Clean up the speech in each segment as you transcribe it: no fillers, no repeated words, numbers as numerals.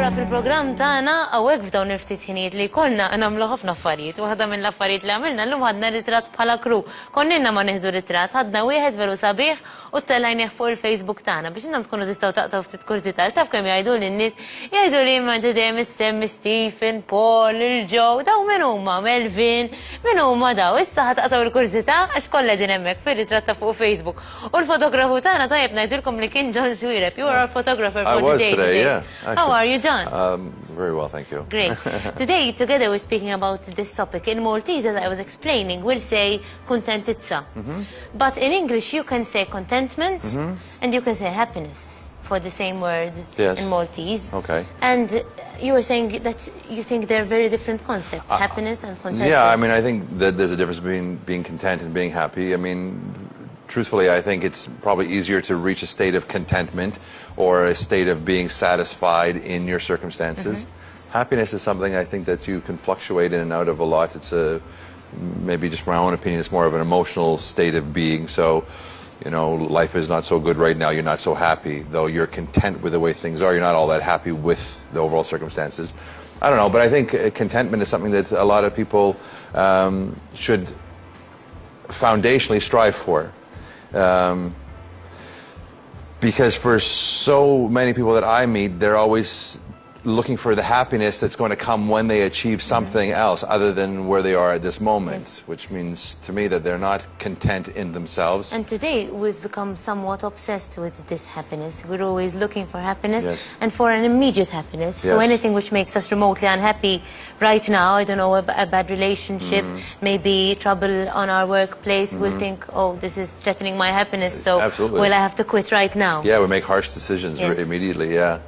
Allura fil-programm tagħna hawnhekk f'dawn il-ftit ħinijiet li konna nagħmlu ħafna affarijiet. Waħda minn l-affarijiet li għamilna llum ħadna ritratt bħala kru. Konninna ma nieħdu ritratt, ħadna wieħed veru sabiħ u tellajnieh fuq il-Facebook tagħna biex intom tkunu tistgħu taqtaw ftit kurtità. Taf kemm jgħidu lin-nies, jgħidu li ma dejjem issemmi Stephen, Paul, il-Joe, daw min huma, Melvin, min huma daw. Issa ħataqtaw il-kurtità għax kollha din hemmhekk fir-ritratt ta' fuq Facebook. U l-fotografu tagħna tajjeb ngħidilkom li kien John Xuereb. You are our photographer for the day today. Yeah. How are you, John? Very well, thank you. Great. Today, together, we're speaking about this topic. In Maltese, as I was explaining, we'll say contentitza. But in English, you can say contentment and you can say happiness for the same word in Maltese. Okay. And you were saying that you think they're very different concepts, happiness and contentment. Yeah, I mean, I think that there's a difference between being content and being happy. I mean, truthfully, I think it's probably easier to reach a state of contentment or a state of being satisfied in your circumstances. Happiness is something I think that you can fluctuate in and out of a lot. It's maybe just my own opinion, it's more of an emotional state of being. So, you know, life is not so good right now, you're not so happy. Though you're content with the way things are, you're not all that happy with the overall circumstances. I don't know, but I think contentment is something that a lot of people should foundationally strive for. Because for so many people that I meet, they're always looking for the happiness that's going to come when they achieve something else other than where they are at this moment, which means to me that they're not content in themselves. And today we've become somewhat obsessed with this happiness. We're always looking for happiness and for an immediate happiness. So anything which makes us remotely unhappy right now, I don't know, a bad relationship, maybe trouble on our workplace, we'll think, oh, this is threatening my happiness, so will I have to quit right now? Yeah, we make harsh decisions immediately, yeah.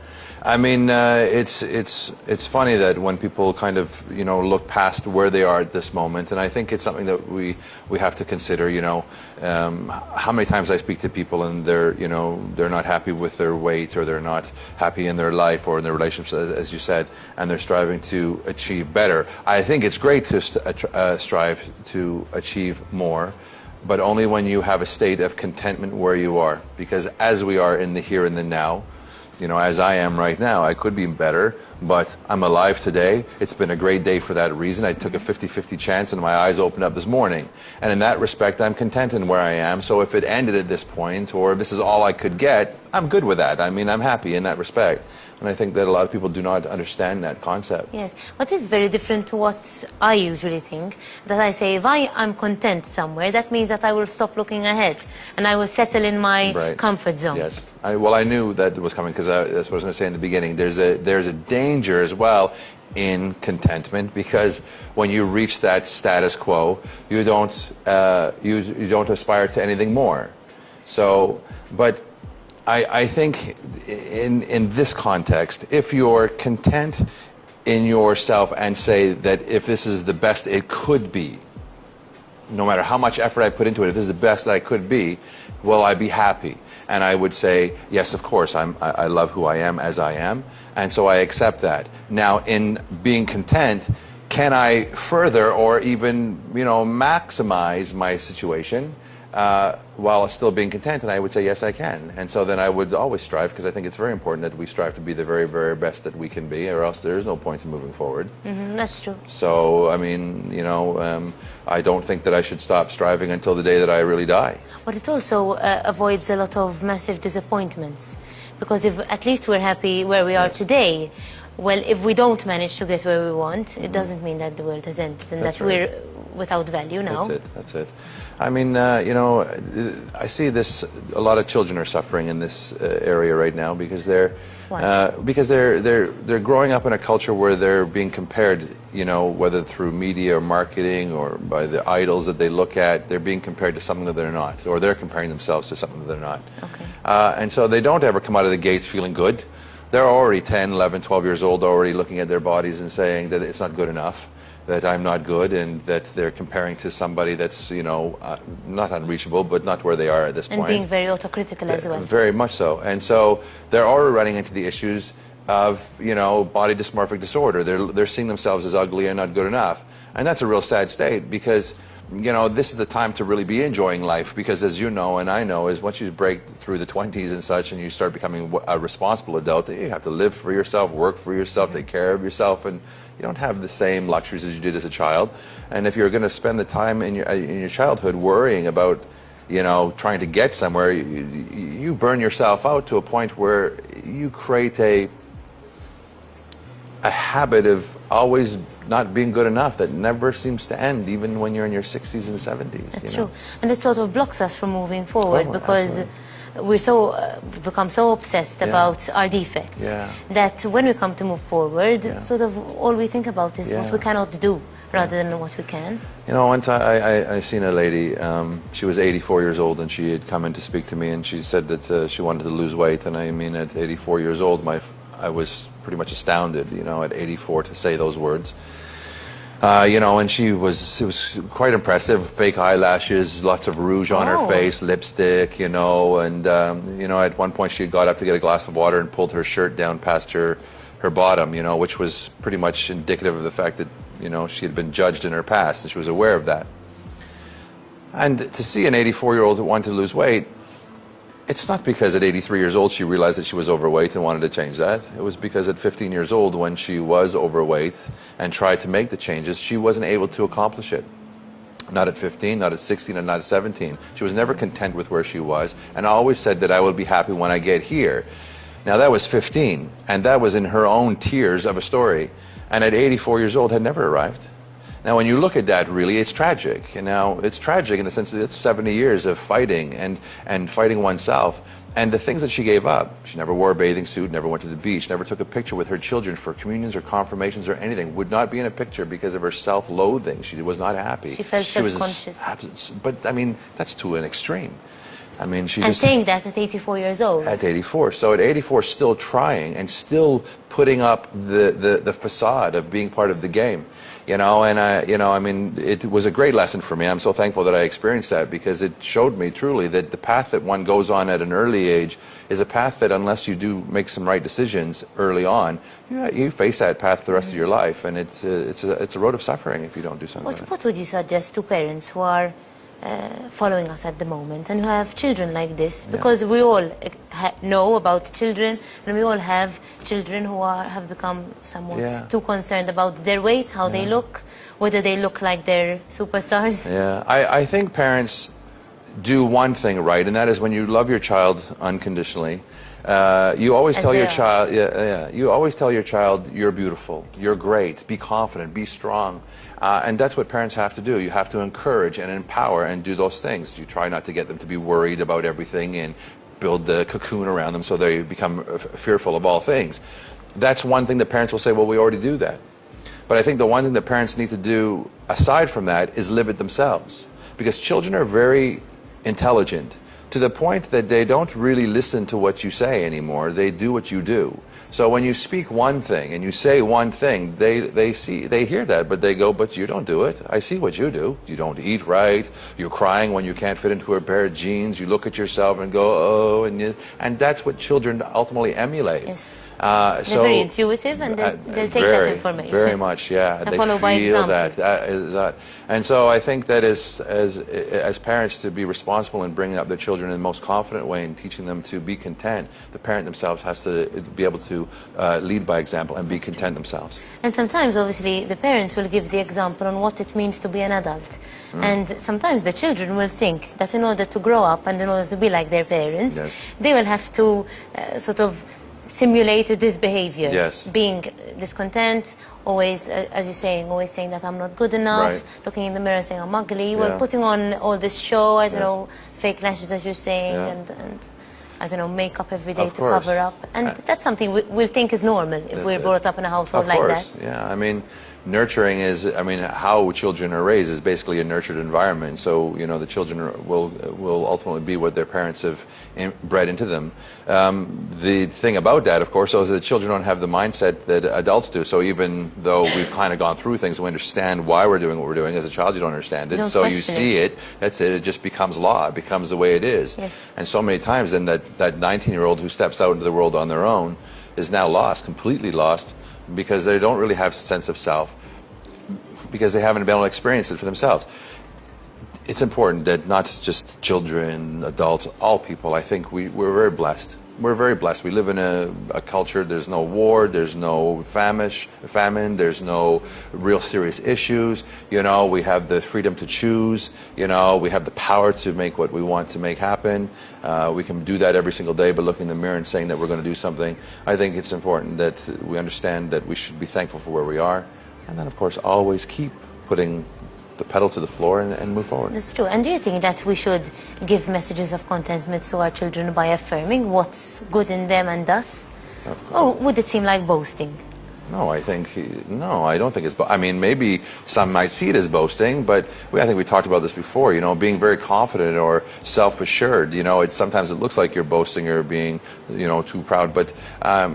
I mean, it's funny that when people kind of, you know, look past where they are at this moment, and I think it's something that we have to consider, you know, how many times I speak to people and they're, you know, they're not happy with their weight or they're not happy in their life or in their relationships, as you said, and they're striving to achieve better. I think it's great to strive to achieve more, but only when you have a state of contentment where you are, because as we are in the here and the now, you know, as I am right now, I could be better, but I'm alive today. It's been a great day for that reason. I took a 50-50 chance and my eyes opened up this morning. And in that respect, I'm content in where I am. So if it ended at this point, or if this is all I could get, I'm good with that. I mean, I'm happy in that respect. And I think that a lot of people do not understand that concept. Yes, but it's very different to what I usually think. That I say, if I'm content somewhere, that means that I will stop looking ahead and I will settle in my comfort zone. Yes. Well, I knew that it was coming because that's what I was going to say in the beginning. There's a danger as well in contentment, because when you reach that status quo, you don't aspire to anything more. So, but I think in this context, if you're content in yourself and say that if this is the best it could be, no matter how much effort I put into it, if this is the best that I could be, will I be happy? And I would say, yes, of course, I love who I am as I am, and so I accept that. Now, in being content, can I further or even, you know, maximize my situation while still being content? And I would say, yes, I can. And so then I would always strive, because I think it's very important that we strive to be the very, very best that we can be, or else there is no point in moving forward. That's true. So, I mean, you know, I don't think that I should stop striving until the day that I really die. But it also avoids a lot of massive disappointments, because if at least we're happy where we are today, well, if we don't manage to get where we want, it doesn't mean that the world has ended and that we're without value now. That's it. I mean, you know, I see this, a lot of children are suffering in this area right now because they're growing up in a culture where they're being compared, you know, whether through media or marketing or by the idols that they look at, they're being compared to something that they're not, or they're comparing themselves to something that they're not. And so they don't ever come out of the gates feeling good. They're already 10, 11, 12 years old, already looking at their bodies and saying that it's not good enough, that I'm not good, and that they're comparing to somebody that's, you know, not unreachable, but not where they are at this point. And being very autocritical as well. Very much so. And so they're already running into the issues of, you know, body dysmorphic disorder. They're seeing themselves as ugly and not good enough. And that's a real sad state, because you know, this is the time to really be enjoying life, because as you know and I know, is once you break through the 20s and such and you start becoming a responsible adult, you have to live for yourself, work for yourself, take care of yourself, and you don't have the same luxuries as you did as a child. And if you're going to spend the time in your childhood worrying about, you know, trying to get somewhere, you burn yourself out to a point where you create a habit of always not being good enough that never seems to end, even when you're in your 60s and 70s. That's true. And it sort of blocks us from moving forward, because we're we've become so obsessed about our defects that when we come to move forward, sort of all we think about is what we cannot do rather than what we can. You know, one time I seen a lady, she was 84 years old, and she had come in to speak to me, and she said that she wanted to lose weight. And I mean, at 84 years old, I was pretty much astounded, you know, at 84 to say those words. You know, and it was quite impressive. Fake eyelashes, lots of rouge on her face, lipstick, you know, and, you know, at one point she had got up to get a glass of water and pulled her shirt down past her bottom, you know, which was pretty much indicative of the fact that, you know, she had been judged in her past, and she was aware of that. And to see an 84-year-old who wanted to lose weight, it's not because at 83 years old she realized that she was overweight and wanted to change that. It was because at 15 years old, when she was overweight and tried to make the changes, she wasn't able to accomplish it. Not at 15, not at 16, and not at 17. She was never content with where she was, and always said that I will be happy when I get here. Now that was 15, and that was in her own tears of a story. And at 84 years old had never arrived. Now, when you look at that, really, it's tragic. And now, it's tragic in the sense that it's 70 years of fighting and fighting oneself. And the things that she gave up, she never wore a bathing suit, never went to the beach, never took a picture with her children for communions or confirmations or anything, would not be in a picture because of her self-loathing. She was not happy. She felt self-conscious. But, I mean, that's to an extreme. I mean, and saying that at 84 years old. At 84. So at 84, still trying and still putting up the facade of being part of the game. You know, and, you know, I mean, it was a great lesson for me. I'm so thankful that I experienced that, because it showed me truly that the path that one goes on at an early age is a path that, unless you do make some right decisions early on, you face that path the rest of your life. And it's a road of suffering if you don't do something. What would you suggest to parents who are following us at the moment and who have children like this, because we all know about children, and we all have children who have become somewhat too concerned about their weight, how they look, whether they look like they're superstars? I think parents do one thing right, and that is when you love your child unconditionally, you always tell your child, you always tell your child, you're beautiful, you're great, be confident, be strong. And that's what parents have to do. You have to encourage and empower and do those things. You try not to get them to be worried about everything and build the cocoon around them so they become fearful of all things. That's one thing that parents will say, well, we already do that. But I think the one thing that parents need to do aside from that is live it themselves. Because children are very intelligent, to the point that they don't really listen to what you say anymore. They do what you do. So when you speak one thing and you say one thing, they hear that, but they go, but you don't do it. I see what you do. You don't eat right. You're crying when you can't fit into a pair of jeans. You look at yourself and go, oh, and that's what children ultimately emulate. Yes. They're very intuitive, and they'll take that information. Very much, yeah. And follow by example. And so I think that as parents, to be responsible in bringing up their children in the most confident way and teaching them to be content, the parent themselves has to be able to lead by example and be content themselves. And sometimes, obviously, the parents will give the example on what it means to be an adult. And sometimes the children will think that in order to grow up and in order to be like their parents, they will have to sort of simulated this behavior, being discontent, always, as you're saying, always saying that I'm not good enough, looking in the mirror and saying I'm ugly, well, putting on all this show, I don't know, fake lashes, as you're saying, and I don't know, makeup every day to cover up. And that's something we'll think is normal if we're brought up in a household like that. Yeah, I mean, nurturing is, I mean, how children are raised is basically a nurtured environment. So, you know, the children will ultimately be what their parents have bred into them. The thing about that, of course, is that children don't have the mindset that adults do. So even though we've kind of gone through things, we understand why we're doing what we're doing. As a child, you don't understand it. So you see it, that's it. It just becomes law. It becomes the way it is. And so many times, then that 19-year-old who steps out into the world on their own is now lost, completely lost, because they don't really have a sense of self, because they haven't been able to experience it for themselves. it's important that not just children, adults, all people, I think we're very blessed. We're very blessed. We live in a culture, there's no war, there's no famine, there's no real serious issues. You know, we have the freedom to choose. You know, we have the power to make what we want to make happen. We can do that every single day by looking in the mirror and saying that we're going to do something. I think it's important that we understand that we should be thankful for where we are. And then, of course, always keep putting the pedal to the floor and move forward. That's true. And do you think that we should give messages of contentment to our children by affirming what's good in them and us? Or would it seem like boasting? No, I don't think it's, I mean, maybe some might see it as boasting, but I think we talked about this before, you know, being very confident or self-assured, you know, sometimes it looks like you're boasting or being, you know, too proud, but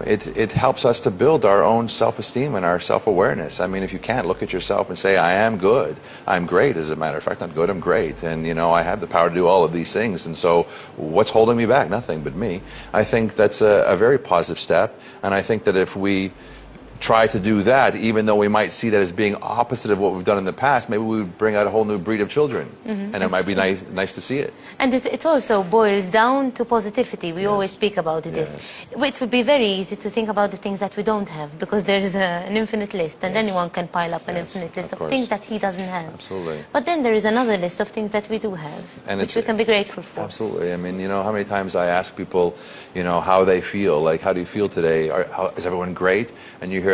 it helps us to build our own self-esteem and our self-awareness. I mean, if you can't look at yourself and say, I am good, I'm great, as a matter of fact, I'm good, I'm great, and, you know, I have the power to do all of these things, and so what's holding me back? Nothing but me. I think that's a very positive step, and I think that if we try to do that, even though we might see that as being opposite of what we've done in the past, maybe we would bring out a whole new breed of children, and it might be nice to see it. And it also boils down to positivity. We always speak about this. It would be very easy to think about the things that we don't have, because there is an infinite list, and anyone can pile up an infinite list of things that he doesn't have. Absolutely. But then there is another list of things that we do have, and which we can be grateful for. Absolutely. I mean, you know, how many times I ask people, you know, how they feel, like, how do you feel today? Is everyone great? And you hear the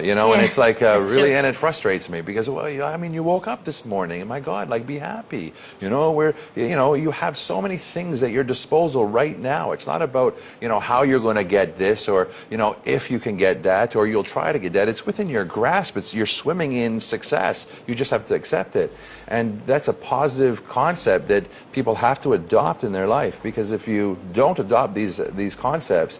you know, and it's like really, and it frustrates me because, well, I mean, you woke up this morning, my God, like, be happy. You know, you have so many things at your disposal right now. It's not about, you know, how you're going to get this, or, you know, if you can get that, or you'll try to get that. It's within your grasp. You're swimming in success. You just have to accept it. And that's a positive concept that people have to adopt in their life, because if you don't adopt these concepts,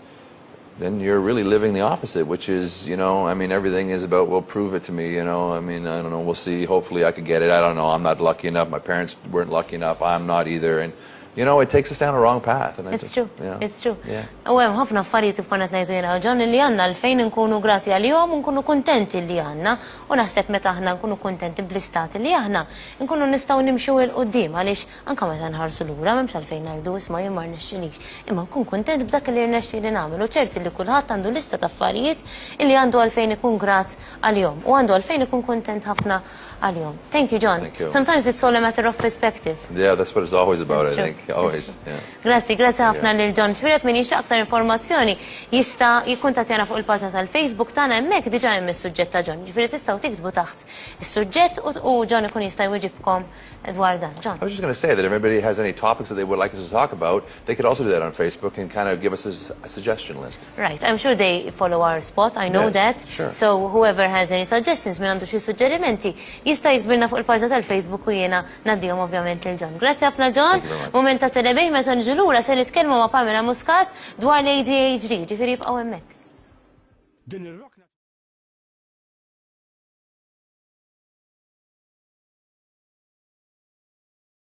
then you're really living the opposite, which is, you know, I mean, everything is about, well, prove it to me, you know, I mean, I don't know, we'll see, hopefully I could get it, I don't know, I'm not lucky enough, my parents weren't lucky enough, I'm not either, and, you know, it takes us down a wrong path. And it's true, yeah. It's true. Yeah. U hemm ħafna affarijiet b'konna ngħidu jiena John li għandna għalfejn nkunu grati għalihom u nkunu kuntenti li għandna, u naħseb meta aħna nkunu kuntenti bl-istat li aħna nkunu nistgħu nimxu il qudiem għaliex anke meta nħarsu lura m'hemmx għalfejn ngħidu isma' jien ma rnexxilix. Imma nkun kuntent b'dak li rnexxieli nagħmel u ċerti li kulħadd għandu lista ta' affarijiet li għandu għalfejn ikun grat għalihom u għandu għalfejn ikun kuntent ħafna għalihom. Thank you, John. Thank you. Sometimes it's all a matter of perspective. Yeah, that's what it's always about, I think. Always. Yeah. Grazie ħafna lil John Xuereb. Min jixtieq aktar informazzjoni jista' jikkuntattjana fuq il-paġna tal-Facebook tagħna hemmhekk diġà hemm is-suġġett ta' John. Ġifieri tistgħu tiktbu taħt is-suġġett u John ikun jista' jwieġibkom dwar dan. John. I was just going to say that if anybody has any topics that they would like us to talk about, they could also do that on Facebook and kind of give us a suggestion list. Right. I'm sure they follow our spot. I know that. Sure. So whoever has any suggestions min għandu xi suġġerimenti jista' jiktbilna fuq il-paġna tal-Facebook u jiena ngħaddihom ovvjament lil John. Grazzi ħafna John. Moment ta' telebej meta niġu lura se nitkellmu ma' Pamela Muscat dwar l-ADHD, ġifieri jibqgħu hemmhekk.